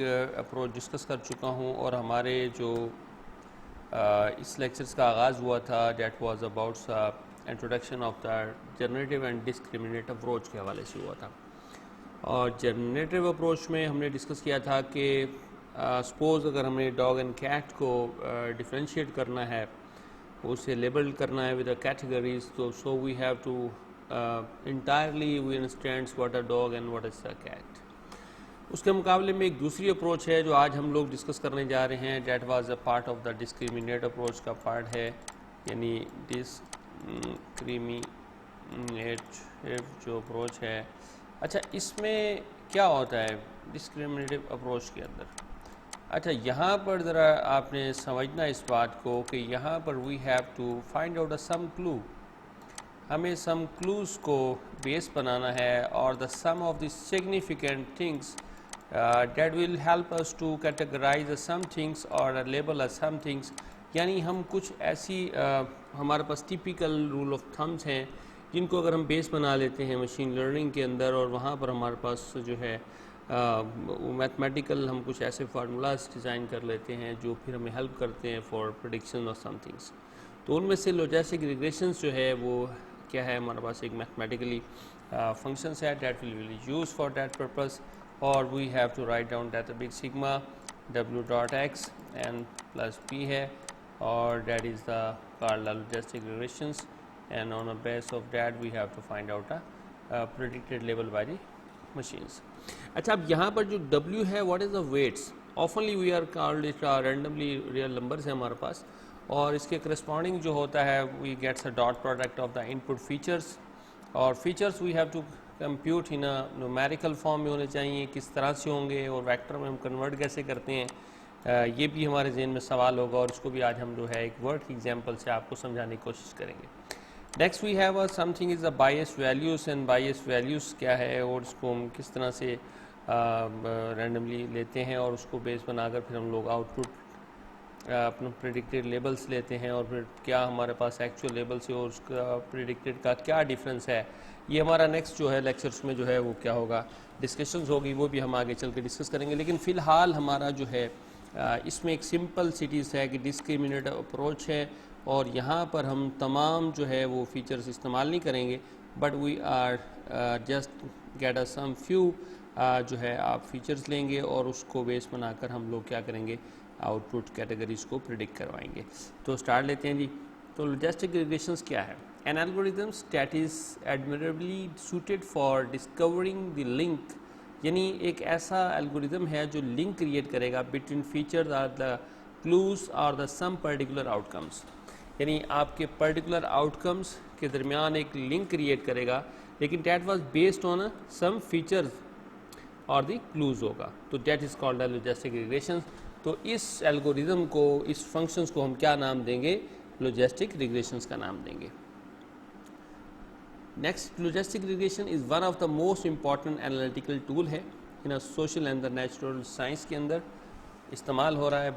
Approach discuss कर चुका हूँ और हमारे जो इस लेक्चर्स का आगाज़ हुआ था that was about introduction of the generative and discriminative approach के हवाले से हुआ था। और जनरेटिव अप्रोच में हमने डिस्कस किया था कि सपोज़ अगर हमें डॉग एंड कैट को डिफरेंशिएट करना है, उसे लेबल करना है विद कैटेगरीज, तो so we have to entirely we understand what a dog and what is a cat. उसके मुकाबले में एक दूसरी अप्रोच है जो आज हम लोग डिस्कस करने जा रहे हैं, that was a part of the discriminate approach का पार्ट है, यानी डिस्क्रिमिनेटिव जो अप्रोच है। अच्छा, इसमें क्या होता है डिस्क्रिमिनेटिव अप्रोच के अंदर? अच्छा, यहाँ पर ज़रा आपने समझना इस बात को कि यहाँ पर we have to find out some clue, हमें सम क्लूज़ को बेस बनाना है और the some of the significant things that will help us to categorize some things or label some things। यानी हम कुछ ऐसी हमारे पास टिपिकल रूल ऑफ थम्स हैं जिनको अगर हम बेस बना लेते हैं मशीन लर्निंग के अंदर, और वहाँ पर हमारे पास जो है मैथमेटिकल हम कुछ ऐसे फार्मूलाज डिज़ाइन कर लेते हैं जो फिर हमें हेल्प करते हैं for prediction of some things. तो उनमें से लॉजिस्टिक रिग्रेशंस जो है वो क्या है, हमारे पास एक मैथमेटिकली फंक्शंस है that will use for that purpose, और we have to write down that big sigma w dot x n plus p है, और that is the called logistic regressions, and on a base of that we have to find out a predicted level by the machines. अच्छा, अब यहाँ पर जो w है what is the weights, oftenly we are called it randomly real numbers है हमारे पास, और इसके करस्पॉन्डिंग जो होता है we gets a dot product of the input features, और features we have to compute in numerical form में होने चाहिए, किस तरह से होंगे और वेक्टर में हम कन्वर्ट कैसे करते हैं, ये भी हमारे जहन में सवाल होगा, और इसको भी आज हम जो है एक वर्ड की एग्जांपल से आपको समझाने की कोशिश करेंगे। Next we have something is the bias values, and bias values क्या है और उसको हम किस तरह से रैंडमली लेते हैं, और उसको बेस बनाकर फिर हम लोग आउटपुट अपने प्रेडिक्टेड लेबल्स लेते हैं, और फिर क्या हमारे पास एक्चुअल लेबल से और उसका प्रेडिक्टेड का क्या डिफरेंस है। ये हमारा नेक्स्ट जो है लेक्चर्स में जो है वो क्या होगा, डिस्कशंस होगी, वो भी हम आगे चल के डिस्कस करेंगे। लेकिन फ़िलहाल हमारा जो है इसमें एक सिंपल सिटीज़ है कि डिस्क्रिमिनेटिव अप्रोच है, और यहाँ पर हम तमाम जो है वो फीचर्स इस्तेमाल नहीं करेंगे, but we are just get a some few जो है आप फीचर्स लेंगे और उसको बेस बनाकर हम लोग क्या करेंगे, आउटपुट कैटेगरीज को प्रिडिक्ट करवाएंगे। तो स्टार्ट लेते हैं जी। तो लॉजिस्टिक रिग्रेशंस क्या है? An algorithms that is admirably suited for discovering the link, यानी एक ऐसा एल्गोरिथम है जो लिंक क्रिएट करेगा between features are the clues और द सम पर्टिकुलर आउटकम्स, यानी आपके पर्टिकुलर आउटकम्स के दरमियान एक लिंक क्रिएट करेगा, लेकिन that was based on some features और द क्लूज होगा, तो that is called logistic regressions. तो इस एल्गोरिथम को, इस फंक्शंस को हम क्या नाम देंगे? लॉजिस्टिक रिग्रेशंस का नाम देंगे। Next, logistic regression is one of the most important analytical tool है in social and the natural science के अंदर इस्तेमाल हो रहा है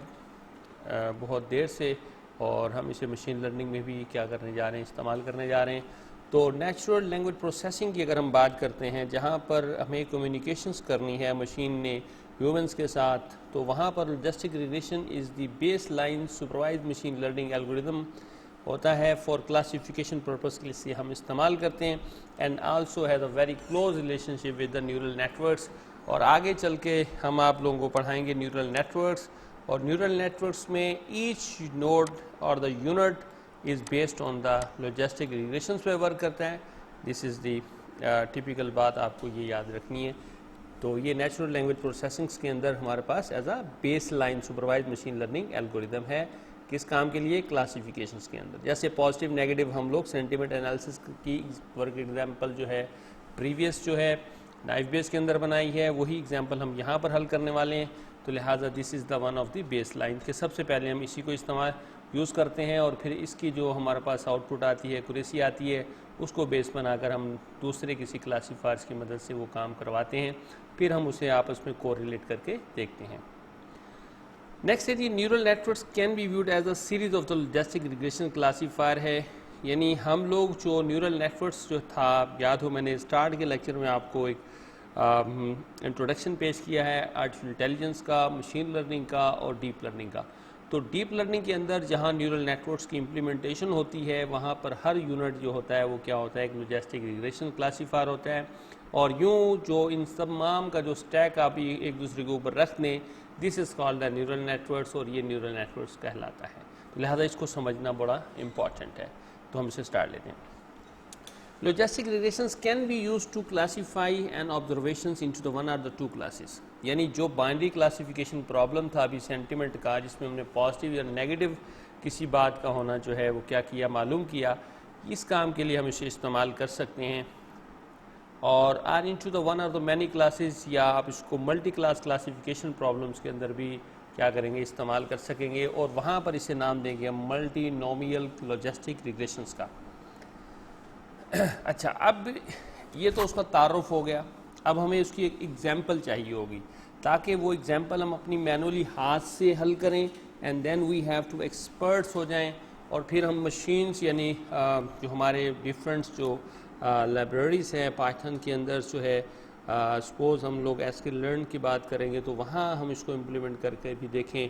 बहुत देर से, और हम इसे मशीन लर्निंग में भी क्या करने जा रहे हैं, इस्तेमाल करने जा रहे हैं। तो नेचुरल लैंग्वेज प्रोसेसिंग की अगर हम बात करते हैं, जहाँ पर हमें कम्युनिकेशंस करनी है मशीन ने ह्यूमंस के साथ, तो वहाँ पर logistic regression is the base line supervise machine learning algorithm होता है फॉर क्लासिफिकेशन पर्पस के लिए हम इस्तेमाल करते हैं, and also has a very close relationship with the neural networks. और आगे चल के हम आप लोगों को पढ़ाएंगे न्यूरल नेटवर्क्स, और न्यूरल नेटवर्क्स में ईच नोड और the unit is based on the logistic regressions पे वर्क करता है। दिस इज़ दी टिपिकल बात, आपको ये याद रखनी है। तो ये नेचुरल लैंग्वेज प्रोसेसिंग्स के अंदर हमारे पास as a base line supervise machine learning algorithm है, किस काम के लिए? क्लासिफिकेशंस के अंदर। जैसे पॉजिटिव नेगेटिव हम लोग सेंटीमेंट एनालिसिस की वर्क एग्जांपल जो है प्रीवियस जो है नाइफ बेस के अंदर बनाई है, वही एग्जांपल हम यहाँ पर हल करने वाले हैं। तो लिहाजा this is the one of the base line के सबसे पहले हम इसी को इस्तेमाल यूज़ करते हैं, और फिर इसकी जो हमारे पास आउटपुट आती है, एक्यूरेसी आती है, उसको बेस बनाकर हम दूसरे किसी क्लासीफायर्स की मदद से वो काम करवाते हैं, फिर हम उसे आपस में कोरिलेट करके देखते हैं। नेक्स्ट है जी, neural networks can be viewed as a series of the logistic regression classifier है, यानी हम लोग जो न्यूरल नेटवर्क्स जो था, याद हो मैंने स्टार्ट के लेक्चर में आपको एक इंट्रोडक्शन पेश किया है आर्टिफिशियल इंटेलिजेंस का, मशीन लर्निंग का और डीप लर्निंग का। तो डीप लर्निंग के अंदर जहाँ न्यूरल नेटवर्क्स की इम्प्लीमेंटेशन होती है वहाँ पर हर यूनिट जो होता है वो क्या होता है, एक लॉजिस्टिक रिग्रेशन क्लासीफायर होता है, और यूँ जो इन तमाम का जो स्टैक आप एक दूसरे के ऊपर रख दें, this is called the neural networks, और ये न्यूरल नेटवर्क्स कहलाता है। तो लिहाजा इसको समझना बड़ा इंपॉर्टेंट है। तो हम इसे स्टार्ट लेते हैं। Logistic regressions can be used to classify an observations into the one or the two classes। यानी जो बाइनरी क्लासिफिकेशन प्रॉब्लम था अभी सेंटिमेंट का, जिसमें हमने पॉजिटिव या नेगेटिव किसी बात का होना जो है वो क्या किया, मालूम किया, इस काम के लिए हम इसे इस्तेमाल कर सकते हैं। और आर इनटू द वन और द मैनी क्लासेस, या आप इसको मल्टी क्लास क्लासिफिकेशन प्रॉब्लम्स के अंदर भी क्या करेंगे, इस्तेमाल कर सकेंगे, और वहाँ पर इसे नाम देंगे हम मल्टी नोमियल लॉजिस्टिक रिग्रेशंस का। अच्छा, अब ये तो उसका तारुफ हो गया। अब हमें उसकी एक एग्जाम्पल चाहिए होगी, ताकि वो एग्जाम्पल हम अपनी मैनुअली हाथ से हल करें, and then we have to experts हो जाएं, और फिर हम मशीन्स यानी जो हमारे डिफरेंट जो लाइब्रेरीज हैं पाइथन के अंदर जो है, सपोज़ हम लोग एसक्यूएल लर्न की बात करेंगे तो वहाँ हम इसको इम्प्लीमेंट करके भी देखें।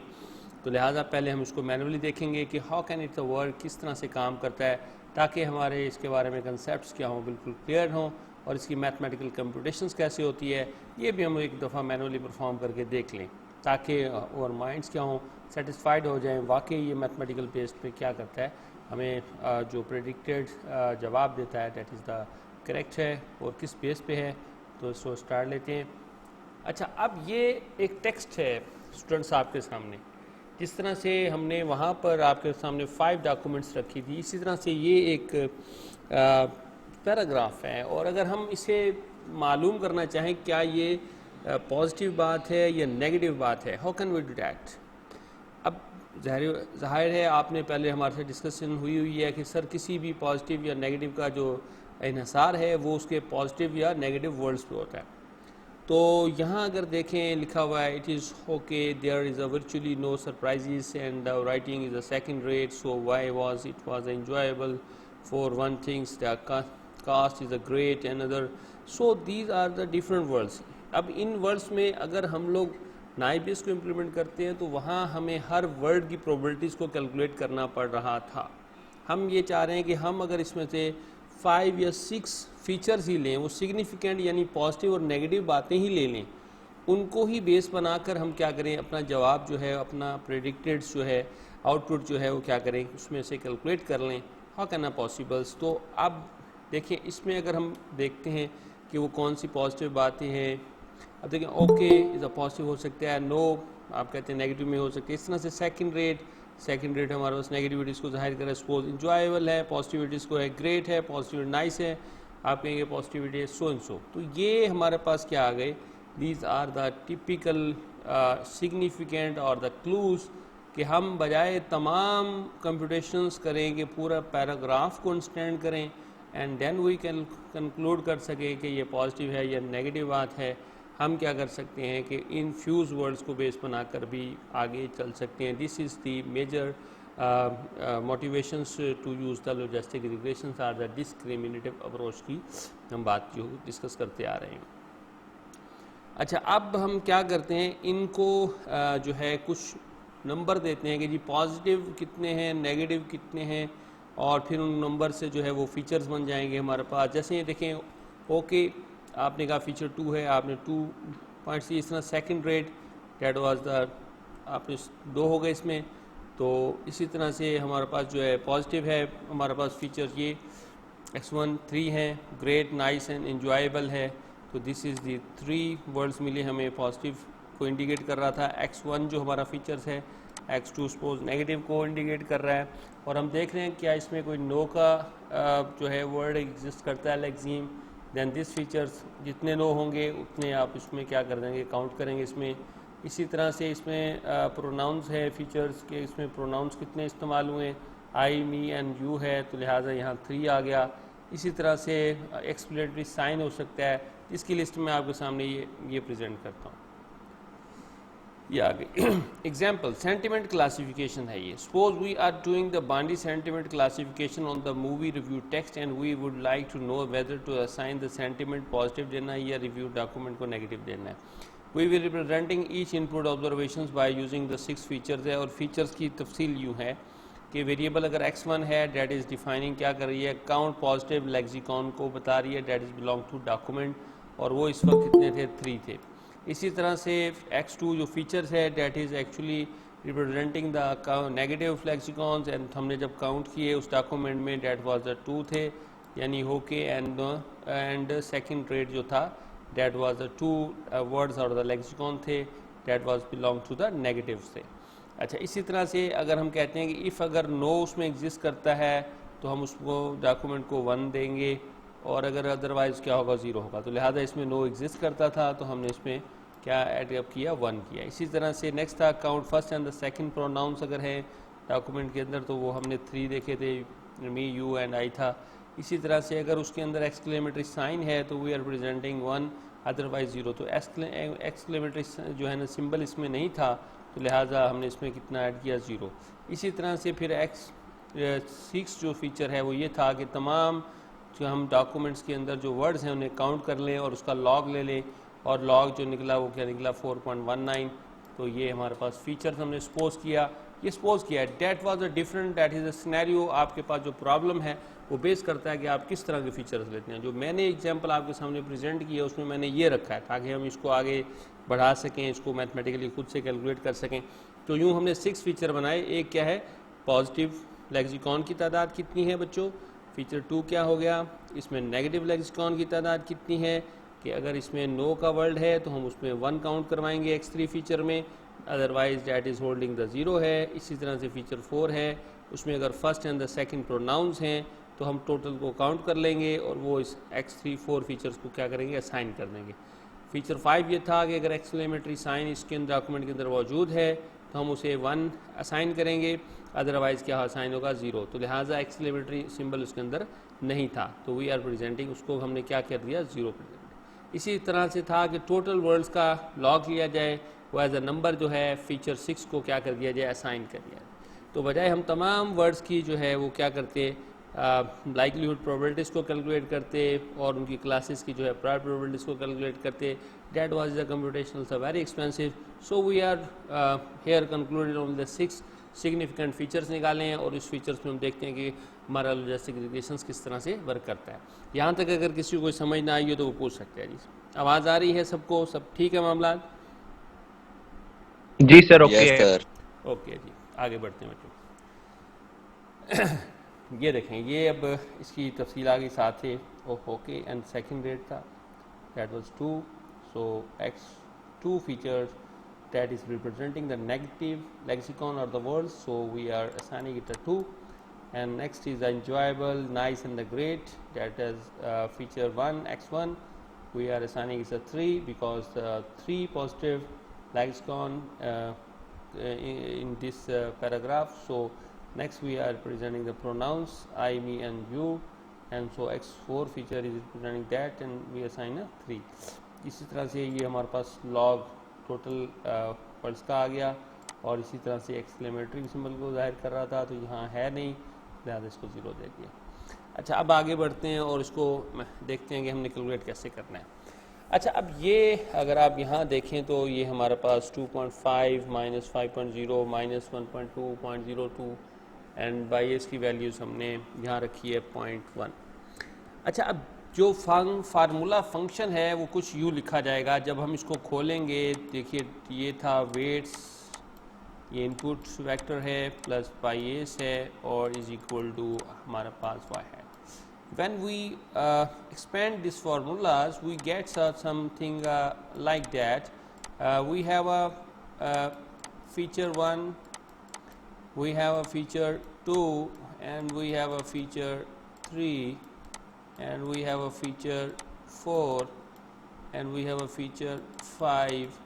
तो लिहाजा पहले हम इसको मैनुअली देखेंगे कि हाउ कैन इट वर्क, किस तरह से काम करता है, ताकि हमारे इसके बारे में कंसेप्ट्स क्या हों, बिल्कुल क्लियर हों, और इसकी मैथमेटिकल कंप्यूटेशंस कैसे होती है ये भी हम एक दफ़ा मैनुअली परफॉर्म करके देख लें, ताकि और माइंड्स क्या हों, सेटिस्फाइड हो जाएं वाकई ये मैथमेटिकल बेस पे क्या करता है, हमें जो प्रेडिक्टेड जवाब देता है दैट इज़ द करेक्ट है और किस बेस पे है। तो इसको स्टार्ट लेते हैं। अच्छा, अब ये एक टेक्स्ट है स्टूडेंट्स आपके सामने, जिस तरह से हमने वहाँ पर आपके सामने 5 डॉक्यूमेंट्स रखी थी, इसी तरह से ये एक पैराग्राफ है, और अगर हम इसे मालूम करना चाहें क्या ये पॉजिटिव बात है या नेगेटिव बात है, how can we do that. अब जाहिर है आपने पहले हमारे से डिस्कशन हुई है कि सर किसी भी पॉजिटिव या नेगेटिव का जो इन्हिसार है वो उसके पॉजिटिव या नेगेटिव वर्ड्स पे होता है। तो यहाँ अगर देखें लिखा हुआ है, it is okay there is a virtually no surprises and the writing is a second rate, so why was it was enjoyable for one things, the cast is a great another, so these are the different words. अब इन words में अगर हम लोग नाइबिस को implement करते हैं तो वहाँ हमें हर वर्ड की प्रोबेबिलिटीज़ को कैलकुलेट करना पड़ रहा था। हम ये चाह रहे हैं कि हम अगर इसमें से 5 या 6 फीचर्स ही लें, वो सिग्निफिकेंट यानी पॉजिटिव और नेगेटिव बातें ही ले लें, उनको ही बेस बनाकर हम क्या करें, अपना जवाब जो है, अपना प्रेडिक्टेड जो है आउटपुट जो है वो क्या करें, उसमें से कैलकुलेट कर लें। How can possibles. तो अब देखिए इसमें अगर हम देखते हैं कि वो कौन सी पॉजिटिव बातें हैं। अब देखिए ओके इज़ अ पॉजिटिव हो सकता है, नो आप कहते हैं नेगेटिव में हो सकते हैं। इस तरह से सेकंड रेट हमारे पास नेगेटिविटीज़ को जाहिर करें, सपोज इंजॉयबल है, पॉजिटिविटीज़ को है ग्रेट है, पॉजिटिविटी नाइस है, आप कहेंगे पॉजिटिविटी है सो एंड सो। तो ये हमारे पास क्या आ गए, these are the typical significant और द क्लूज, कि हम बजाय तमाम कंप्यूटेशंस करें कि पूरा पैराग्राफ को अंडरस्टैंड करें and then we can conclude कर सके कि ये पॉजिटिव है या नेगेटिव बात है, हम क्या कर सकते हैं कि इन फ्यूज वर्ड्स को बेस बनाकर भी आगे चल सकते हैं। This is the major motivations to use the logistic regressions are the discriminative approach की हम बात जो डिस्कस करते आ रहे हैं। अच्छा, अब हम क्या करते हैं, इनको जो है कुछ नंबर देते हैं कि जी पॉजिटिव कितने हैं, नेगेटिव कितने हैं, और फिर उन नंबर से जो है वो फीचर्स बन जाएंगे हमारे पास। जैसे ये देखें ओके आपने कहा फीचर 2 है, आपने 2 पॉइंट्स, इस तरह second rate that was the, आपने 2 हो गए इसमें। तो इसी तरह से हमारे पास जो है पॉजिटिव है, हमारे पास फीचर ये x1 3 हैं, ग्रेट नाइस एंड एंजॉयबल है। तो दिस इज़ दी 3 वर्ड्स मिले हमें पॉजिटिव को इंडिकेट कर रहा था। x1 जो हमारा फीचर्स है, x2 सपोज नेगेटिव को इंडिकेट कर रहा है, और हम देख रहे हैं क्या इसमें कोई नो का जो है वर्ड एग्जिस्ट करता है, लेक्सिम। देन दिस फीचर्स जितने नो होंगे उतने आप इसमें क्या कर देंगे, काउंट करेंगे इसमें। इसी तरह से इसमें प्रोनाउंस है फीचर्स के, इसमें प्रोनाउंस कितने इस्तेमाल हुए, आई मी एंड यू है, तो लिहाजा यहाँ 3 आ गया। इसी तरह से एक्सप्लेनेटरी साइन हो सकता है, इसकी लिस्ट में आपके सामने ये प्रेजेंट करता हूँ। ये आ गई। एग्जाम्पल सेंटिमेंट क्लासिफिकेशन है ये। Suppose we are doing the binary sentiment classification on the movie review text and we would like to know whether to assign the sentiment positive देना है या रिव्यू डॉक्यूमेंट को नेगेटिव देना है। We will representing each input observations by using the 6 features है, और features की तफसील यूँ है कि वेरिएबल अगर x1 है डेट इज़ डिफाइनिंग क्या कर रही है, काउंट पॉजिटिव लेक्सिकॉन को बता रही है, that is belong to document, और वो इस वक्त कितने थे, 3 थे। इसी तरह से x2 जो फीचर्स है that is actually representing the negative lexicons, and हमने जब काउंट किए उस डॉक्यूमेंट में डेट वाज द 2 थे, यानी होके एंड सेकंड रेट जो था डेट वाज द 2 वर्ड्स और द लेक्सिकॉन थे that was belong to the negative से। अच्छा, इसी तरह से अगर हम कहते हैं कि इफ़ अगर नो उसमें एग्जिस्ट करता है तो हम उसको डॉक्यूमेंट को 1 देंगे, और अगर अदरवाइज़ क्या होगा, 0 होगा। तो लिहाजा इसमें नो एग्जिस्ट करता था तो हमने इसमें क्या ऐड अप किया, 1 किया। इसी तरह से नेक्स्ट था count first and the second pronouns अगर है डॉक्यूमेंट के अंदर तो वो हमने 3 देखे थे, मी यू एंड आई था। इसी तरह से अगर उसके अंदर एक्सक्लेमेटरी साइन है तो वी आर प्रेजेंटिंग 1, अदरवाइज 0। तो एक्सक्लेमेटरी जो है ना सिंबल इसमें नहीं था तो लिहाजा हमने इसमें कितना ऐड किया, 0। इसी तरह से फिर x6 जो फीचर है वो ये था कि तमाम जो हम डॉक्यूमेंट्स के अंदर जो वर्ड्स हैं उन्हें काउंट कर लें और उसका लॉग ले लें, और लॉग जो निकला वो क्या निकला, 4.19। तो ये हमारे पास फीचर्स हमने सपोज किया, ये सपोज किया है। That was a different, that is a scenario. आपके पास जो प्रॉब्लम है वो बेस करता है कि आप किस तरह के फीचर्स लेते हैं। जो मैंने एग्जांपल आपके सामने प्रेजेंट किया उसमें मैंने ये रखा है ताकि हम इसको आगे बढ़ा सकें, इसको मैथमेटिकली खुद से कैलकुलेट कर सकें। तो यूँ हमने 6 फीचर बनाए। एक क्या है, पॉजिटिव लेक्सिकॉन की तादाद कितनी है बच्चों। फीचर 2 क्या हो गया, इसमें नेगेटिव लेक्सिकॉन की तादाद कितनी है, कि अगर इसमें नो का वर्ड है तो हम उसमें 1 काउंट करवाएंगे x3 फीचर में, otherwise that is holding the 0 है। इसी तरह से फीचर 4 है, उसमें अगर first and the second pronouns हैं तो हम टोटल को काउंट कर लेंगे और वो इस x3 4 फीचर्स को क्या करेंगे, असाइन कर देंगे। फीचर 5 ये था कि अगर एक्सक्लेमेटरी साइन इसके अंदर डॉक्यूमेंट के अंदर मौजूद है तो हम उसे 1 असाइन करेंगे, अदरवाइज़ क्या असाइन होगा, 0। तो लिहाजा एक्सक्लेमेटरी सिंबल उसके अंदर नहीं था तो वी आर प्रेजेंटिंग उसको हमने क्या कर दिया, 0 प्रेजेंट। इसी तरह से था कि टोटल वर्ड्स का लॉग लिया जाए, वो एज अ नंबर जो है फीचर 6 को क्या कर दिया जाए, असाइन कर दिया जाए। तो बजाय हम तमाम वर्ड्स की जो है वो क्या करते, लाइकलीहुड प्रोबेबिलिटीज़ को कैलकुलेट करते और उनकी क्लासेस की जो है प्रायर प्रोबेबिलिटीज़ को कैलकुलेट करते, that was the computational so very expensive. So we are here concluded on the 6 significant features निकाले हैं, और इस फीचर्स में हम देखते हैं कि हमारा लॉजिस्टिक रिग्रेशंस किस तरह से वर्क करता है। यहाँ तक अगर किसी को कोई समझ ना आई हो तो वो पूछ सकते हैं। जी आवाज़ आ रही है सबको, सब ठीक है मामला? जी sir, okay yes sir. Okay जी, आगे बढ़ते हैं बच्चों। ये देखें, ये अब इसकी तफसील आ गई साथ ही। ओके, एंड सेकंड रेट था that was 2, so x2 features that is representing the negative lexicon or the words, so we are assigning it a 2. And next is the enjoyable, nice and the great, that is feature 1 x1, we are assigning it a 3 because 3 positive lexicon in this paragraph. So next we are presenting the pronouns I, me and you, and so x4 feature is representing that and we assign a 3. इसी तरह से ये हमारे पास log total words का आ गया, और इसी तरह से एक्सक्लेमेटरी सिंबल को जाहिर कर रहा था तो यहाँ है नहीं, लिहाजा इसको 0 दे दिया। अच्छा, अब आगे बढ़ते हैं और इसको देखते हैं कि हमने कैलकुलेट कैसे करना है। अच्छा, अब ये अगर आप यहाँ देखें तो ये हमारे पास 2.5 minus 5.0 minus 1.2.02 and by S की वैल्यूज़ हमने यहाँ रखी है 0.1। अच्छा, अब जो फार्मूला फंक्शन है वो कुछ यूँ लिखा जाएगा। जब हम इसको खोलेंगे, देखिए ये था वेट्स, ये इनपुट वेक्टर है प्लस बाई एस है और इज इक्वल टू हमारे पास वाई है। When we expand these formulas, we get something like that. We have a feature 1, we have a feature 2, and we have a feature 3, and we have a feature 4, and we have a feature 5,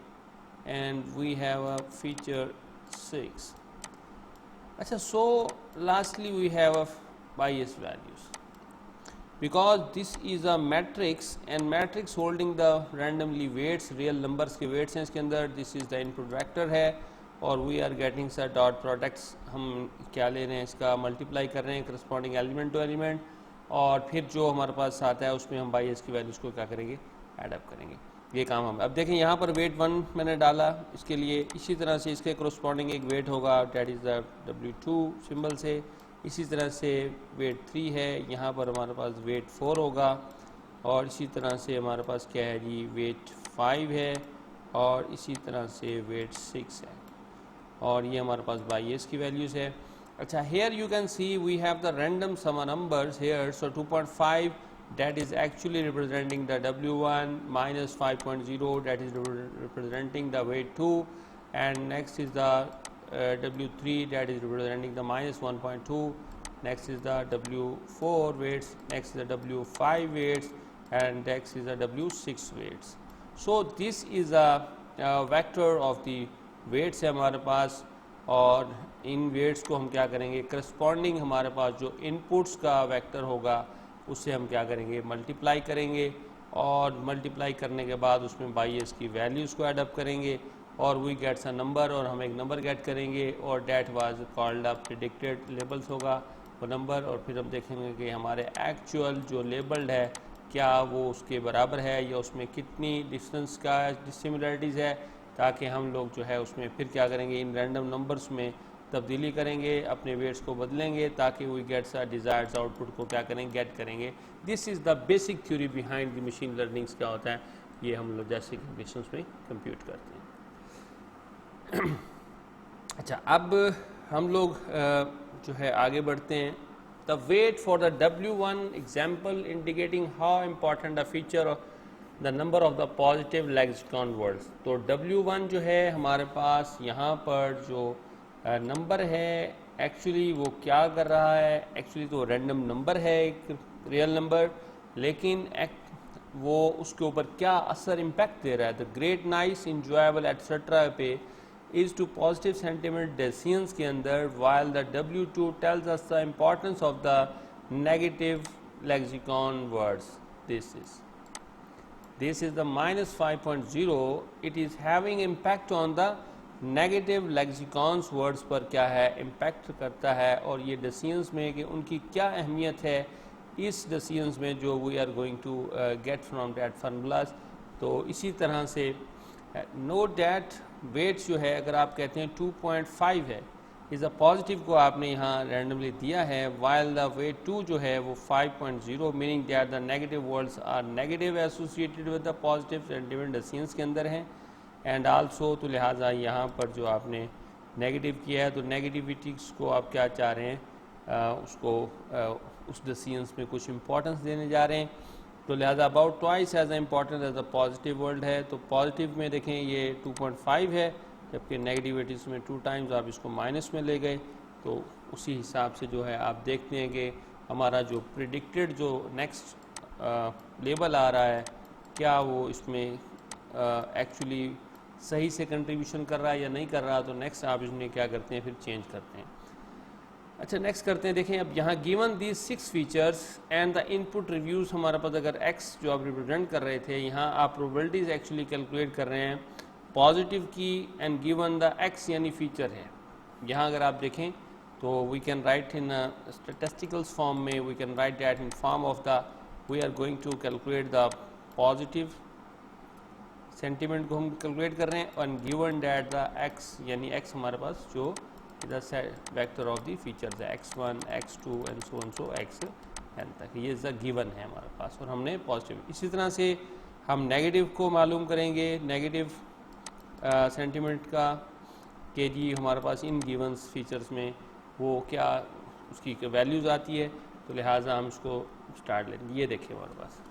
and we have a feature 6. Achha, so lastly we have a bias values. because this is a matrix and matrix holding the randomly weights, real numbers के weights हैं इसके अंदर. This is the input vector है और we are getting sa dot products. हम क्या ले रहे हैं, इसका multiply कर रहे हैं corresponding element to element और फिर जो हमारे पास आता है उसमें हम बाई एस की वैल्यूज़ को क्या करेंगे, एड अप करेंगे. ये काम हम अब देखें यहाँ पर वेट 1 मैंने डाला इसके लिए. इसी तरह से इसके corresponding एक वेट होगा date is the W2 symbol से. इसी तरह से वेट 3 है, यहाँ पर हमारे पास वेट 4 होगा और इसी तरह से हमारे पास क्या है जी, वेट 5 है और इसी तरह से वेट 6 है और ये हमारे पास बाई एस की वैल्यूज़ है. अच्छा, here you can see we have the random sum of numbers here. So 2.5 that is actually representing the W1 minus 5.0 that is representing the weight 2 and next is the W3 that is representing the minus 1.2. Next is the W4 weights, next is the W5 weights and next is the W6 weights. So this is a vector of the weights है हमारे पास और इन weights को हम क्या करेंगे, corresponding हमारे पास जो इनपुट्स का वेक्टर होगा उससे हम क्या करेंगे, मल्टीप्लाई करेंगे और मल्टीप्लाई करने के बाद उसमें बाई एस की वैल्यूज़ को एडअप करेंगे और वी गेट्स अ नंबर और हम एक नंबर गेट करेंगे और that was called a predicted labels होगा वो नंबर. और फिर हम देखेंगे कि हमारे एक्चुअल जो लेबल्ड है क्या वो उसके बराबर है या उसमें कितनी डिस्टेंस का डिसिमिलरिटीज़ है, ताकि हम लोग जो है उसमें फिर क्या करेंगे, इन रैंडम नंबर्स में तब्दीली करेंगे, अपने वेट्स को बदलेंगे ताकि वी गेट्स डिज़ायर्ड आउटपुट को क्या करेंगे, गेट करेंगे. This is the basic theory behind the machine learnings. क्या होता है ये हम लोग जैसे कंडीशंस में कंप्यूट करते हैं. अच्छा, अब हम लोग जो है आगे बढ़ते हैं. The weight for the W1 example indicating how important the feature the number of the positive lexicon words. तो W1 जो है हमारे पास यहाँ पर जो नंबर है एक्चुअली वो क्या कर रहा है, एक्चुअली तो रैंडम नंबर है, एक रियल नंबर, लेकिन वो उसके ऊपर क्या असर इम्पैक्ट दे रहा है. The great, nice, enjoyable etcetera पे is to positive sentiment decisions के अंदर, while the W2 tells us the importance of the negative lexicon words. This is the minus 5.0. It is having impact on the negative lexicons words पर क्या है, impact करता है. और ये decisions में कि उनकी क्या अहमियत है इस decisions में जो we are going to get from that formulas. तो इसी तरह से note that weights जो है अगर आप कहते हैं 2.5 है, इज़ अ पॉजिटिव को आपने यहाँ रैंडमली दिया है, वाइल द वेट 2 जो है वो 5.0 meaning that the negative words are negative associated with the positive sentiment decisions के अंदर हैं. एंड आल्सो तो लिहाजा यहाँ पर जो आपने नेगेटिव किया है तो नेगेटिविटीज़ को आप क्या चाह रहे हैं, उसको उस डेसियंस में कुछ इंपॉर्टेंस देने जा रहे हैं. तो लिहाजा about twice as important as the positive word है. तो पॉजिटिव में देखें ये 2.5 है, जबकि नेगेटिविटीज़ में 2 टाइम्स आप इसको माइनस में ले गए. तो उसी हिसाब से जो है आप देखते हैं कि हमारा जो प्रिडिक्टेड जो नेक्स्ट लेबल आ रहा है क्या वो इसमें एक्चुअली सही से कंट्रीब्यूशन कर रहा है या नहीं कर रहा. तो नेक्स्ट आप इसमें क्या करते हैं, फिर चेंज करते हैं. अच्छा, नेक्स्ट करते हैं. देखें अब यहाँ given these 6 features and the input reviews हमारे पास अगर x जो आप रिप्रेजेंट कर रहे थे, यहाँ आप प्रोबेबिलिटीज़ एक्चुअली कैलकुलेट कर रहे हैं पॉजिटिव की एंड गिवन द x यानी फीचर है. यहाँ अगर आप देखें तो we can write in statisticals form में, we can write that in form of the we are going to calculate the positive sentiment को हम कैलकुलेट कर रहे हैं और गिवन दैट द x यानी x हमारे पास जो वेक्टर ऑफ द फीचर्स है x1 x2 and so x n तक, ये इज़ द गिवन है हमारे पास और हमने पॉजिटिव. इसी तरह से हम नेगेटिव को मालूम करेंगे, नेगेटिव सेंटीमेंट का के जी हमारे पास इन गिवंस फीचर्स में वो क्या उसकी वैल्यूज़ आती है. तो लिहाजा हम इसको स्टार्ट लेंगे. ये देखिए हमारे पास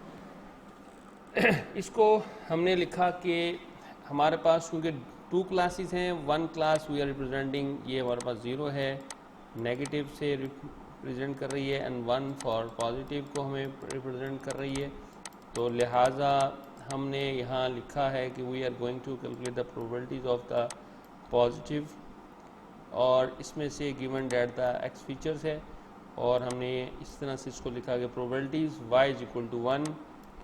इसको हमने लिखा कि हमारे पास क्योंकि 2 क्लासेस हैं, 1 क्लास वी आर रिप्रेजेंटिंग, ये हमारे पास 0 है, नेगेटिव से रिप्रेजेंट कर रही है एंड 1 फॉर पॉजिटिव को हमें रिप्रेजेंट कर रही है. तो लिहाजा हमने यहाँ लिखा है कि we are going to calculate the probabilities of the positive और इसमें से given that the x features है. और हमने इस तरह से इसको लिखा कि probabilities y is equal to 1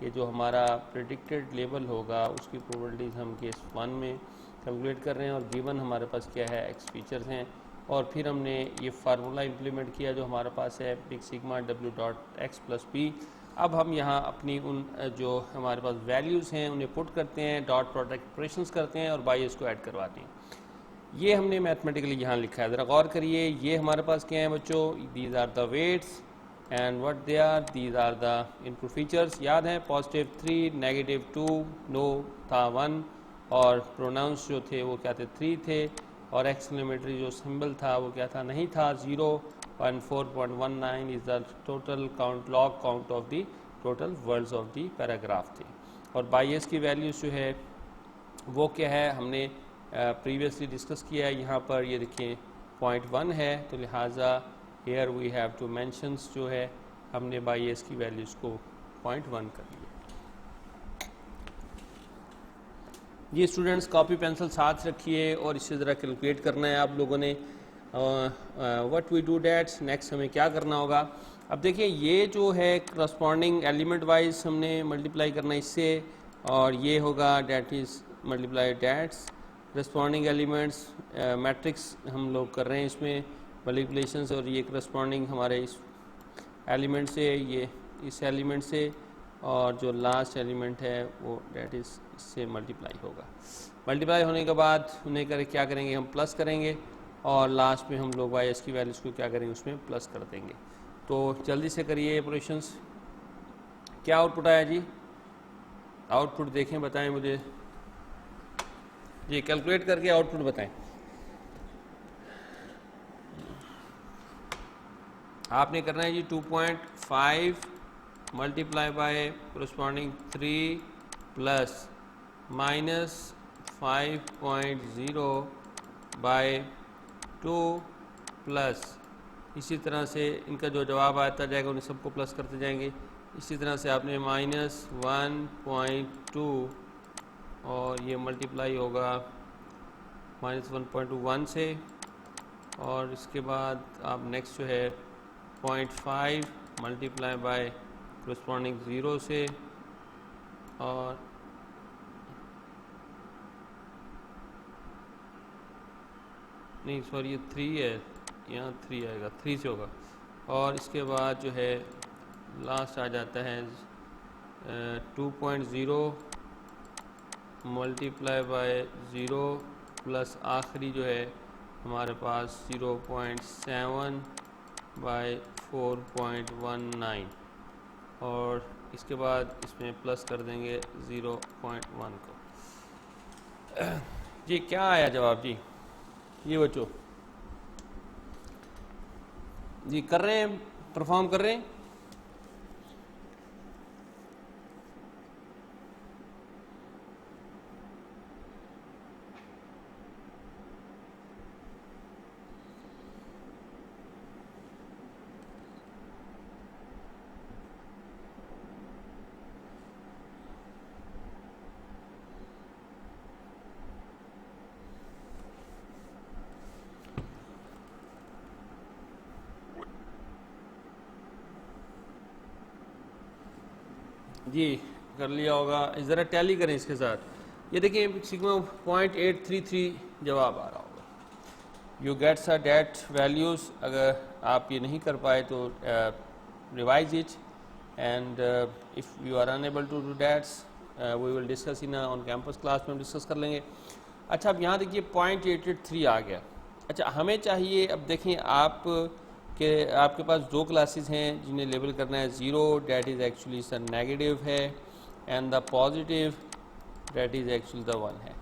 कि जो हमारा प्रेडिक्टेड लेवल होगा उसकी प्रोबेबिलिटीज़ हम केस 1 में कैलकुलेट कर रहे हैं और गिवन हमारे पास क्या है एक्स फीचर्स हैं। और फिर हमने ये फार्मूला इम्प्लीमेंट किया जो हमारे पास है big sigma w dot x plus P. अब हम यहाँ अपनी उन जो हमारे पास वैल्यूज़ हैं उन्हें पुट करते हैं, डॉट प्रोडक्ट ऑपरेशंस करते हैं और बायस को ऐड करवाते हैं। ये हमने मैथमेटिकली यहाँ लिखा है, ज़रा गौर करिए। ये हमारे पास क्या है बच्चों, these are the weights and what they are, these are the input features. याद है पॉजिटिव 3, नेगेटिव 2, नो था 1 और प्रोनाउंस जो थे वो क्या थे 3 थे और एक्सक्लेमेटरी जो सिंबल था वो क्या था नहीं था 0 and 4.19 is the total count log count of the total words of the paragraph थे। और बायस की वैल्यूज जो है वो क्या है हमने प्रीवियसली डिस्कस किया है। यहाँ पर ये देखिए 0.1 है तो लिहाजा here we have to mentions जो है हमने बायस की वैल्यूज़ को 0.1 कर लिया। ये स्टूडेंट्स कॉपी पेंसिल साथ रखिए और इससे ज़रा कैलकुलेट करना है आप लोगों ने। What we do that's next हमें क्या करना होगा। अब देखिए ये जो है करस्पॉन्डिंग एलिमेंट वाइज हमने मल्टीप्लाई करना है इससे और ये होगा that is multiply that's corresponding elements matrix हम लोग कर रहे हैं इसमें मल्टीप्लिकेशंस और ये करस्पॉन्डिंग हमारे इस एलिमेंट से ये इस एलिमेंट से और जो लास्ट एलिमेंट है वो डैट इज़ इससे मल्टीप्लाई होगा। मल्टीप्लाई होने के बाद उन्हें क्या करेंगे हम प्लस करेंगे और लास्ट में हम लोग वाई एस की वैल्यूज़ को क्या करेंगे उसमें प्लस कर देंगे। तो जल्दी से करिए ऑपरेशंस। क्या आउटपुट आया जी, आउटपुट देखें बताएं मुझे जी, कैलकुलेट करके आउटपुट बताएं। आपने करना है जी 2.5 multiply by corresponding 3 plus minus 5.0 by 2 plus इसी तरह से इनका जो जवाब आता जाएगा उन्हें सबको प्लस करते जाएंगे। इसी तरह से आपने -1.2 और ये मल्टीप्लाई होगा -1.1 से और इसके बाद आप नेक्स्ट जो है 0.5 मल्टीप्लाई बाय कोरस्पॉन्डिंग 0 से और नहीं सॉरी ये 3 है, यहाँ 3 आएगा 3 से होगा और इसके बाद जो है लास्ट आ जाता है 2.0 मल्टीप्लाई बाय 0 प्लस आखिरी जो है हमारे पास 0.7 बाय 4.19 और इसके बाद इसमें प्लस कर देंगे 0.1 को। जी क्या आया जवाब जी, ये बच्चों जी कर रहे हैं, परफॉर्म कर रहे हैं। जी कर लिया होगा, ज़रा टैली करें इसके साथ। ये देखिए सिग्मा 0.833 जवाब आ रहा होगा। You gets a that values, अगर आप ये नहीं कर पाए तो revise it and if you are unable to do that's we will discuss in on campus class में हम डिस्कस कर लेंगे। अच्छा अब यहाँ देखिए 0.883 आ गया। अच्छा हमें चाहिए, अब देखें आप कि आपके पास दो क्लासेस हैं जिन्हें लेबल करना है 0 that is actually sir negative है and the positive that is actually the 1 है।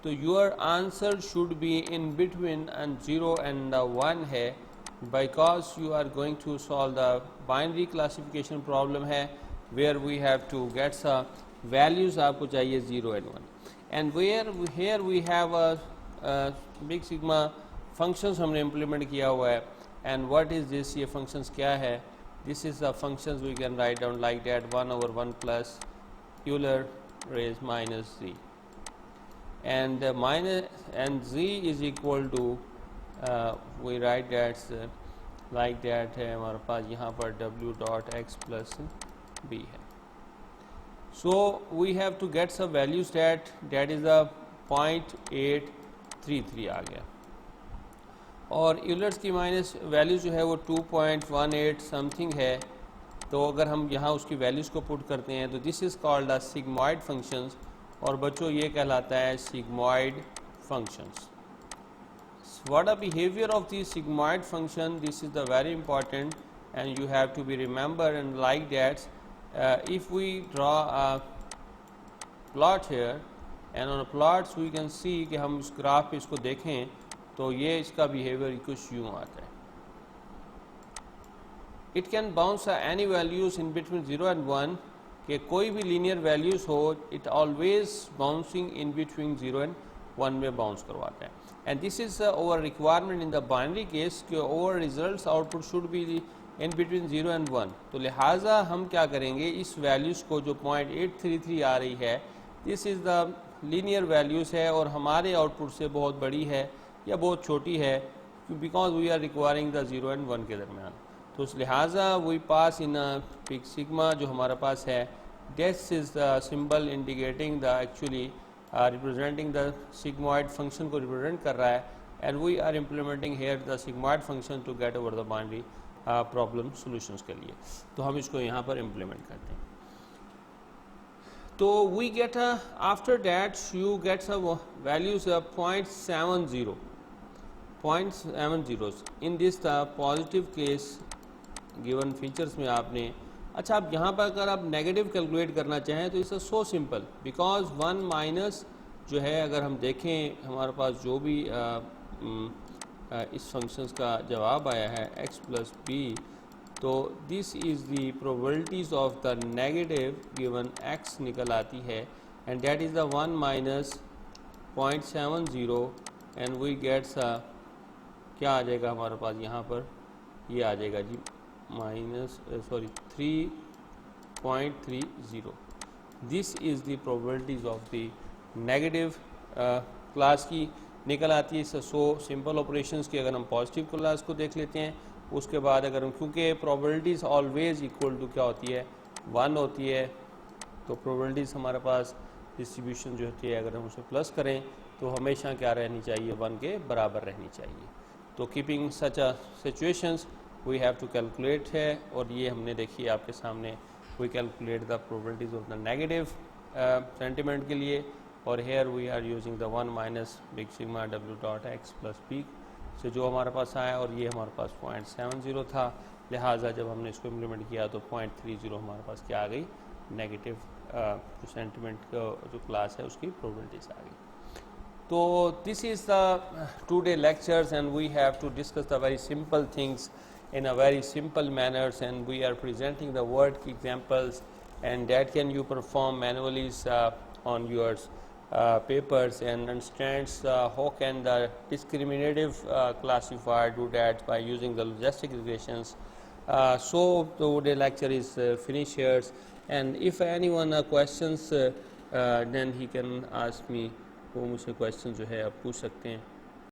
तो your answer should be in between and 0 and the 1 है because you are going to solve the binary classification problem है where we have to get स values आपको चाहिए 0 and 1 and here we have a big sigma functions हमने implement किया हुआ है। And what is this, ये functions क्या है? This is the functions we can write down like that 1/1 plus Euler raised minus z and minus and z is equal to we write that like that है हमारे पास यहाँ पर w dot x plus b है. So we have to get some values that is a 0.833 आ गया, और Euler's की माइनस वैल्यू जो है वो 2.18 समथिंग है. तो अगर हम यहाँ उसकी वैल्यूज़ को पुट करते हैं तो this is called the sigmoid functions, और बच्चों ये कहलाता है sigmoid functions. What the behavior of the sigmoid function? This is the very important, and you have to be remember and like that. If we draw a plot here, and on a plots we can see कि हम इस graph पे इसको देखें तो ये इसका behavior कुछ यूँ आता है. It can bounce any values in between 0 and 1, कि कोई भी linear values हो, it always bouncing in between 0 and 1 में bounce करवाता है. And this is our requirement in the binary case कि our results output should be in between 0 and 1. तो लिहाजा हम क्या करेंगे, इस values को जो 0.833 आ रही है, this is the linear values है और हमारे output से बहुत बड़ी है या बहुत छोटी है, because we are requiring the 0 and 1 के दरमियान. तो इस लिहाजा we pass in a big sigma जो हमारे पास है, this is the symbol indicating the actually representing the sigmoid function को represent कर रहा है, and we are implementing here the sigmoid function to get over the binary problem solutions के लिए. तो हम इसको यहाँ पर implement करते हैं. तो we get after that you get some values of 0.70 in this the positive case given features में आपने. अच्छा, अब यहाँ पर अगर आप नेगेटिव कैलकुलेट करना चाहें तो it's so simple, because 1 minus जो है अगर हम देखें हमारे पास जो भी इस फंक्शंस का जवाब आया है x प्लस बी, तो this is the probabilities of the negative given x निकल आती है, and that is the 1 minus 0.70 and we gets क्या आ जाएगा हमारे पास यहाँ पर, ये आ जाएगा जी minus 3.30. This is the probabilities of the negative class की निकल आती है. सो सिंपल ऑपरेशंस की अगर हम पॉजिटिव क्लास को देख लेते हैं, उसके बाद अगर हम, क्योंकि प्रोबेबिलिटीज़ ऑलवेज इक्वल टू क्या होती है, 1 होती है, तो प्रोबेबिलिटीज़ हमारे पास डिस्ट्रीब्यूशन जो होती है अगर हम उसे प्लस करें तो हमेशा क्या रहनी चाहिए, 1 के बराबर रहनी चाहिए. तो keeping such a situations we have to calculate है, और ये हमने देखी आपके सामने. We calculate the probabilities of the negative sentiment के लिए, और here we are using the 1 minus big sigma w dot x plus P से जो हमारे पास आया, और ये हमारे पास 0.70 था. लिहाजा जब हमने इसको इम्प्लीमेंट किया तो 0.30 हमारे पास क्या आ गई, नेगेटिव जो सेंटीमेंट का जो क्लास है उसकी प्रोबेबिलिटीज आ गई. तो this is the today lectures, and we have to discuss the very simple things in a very simple manners, and we are presenting the word examples, and that can you perform manually on your papers, and understands how can the discriminative classifier do that by using the logistic regressions. So the lecture is finished here, and if anyone questions then he can ask me. वो मुझसे question जो है आप पूछ सकते हैं.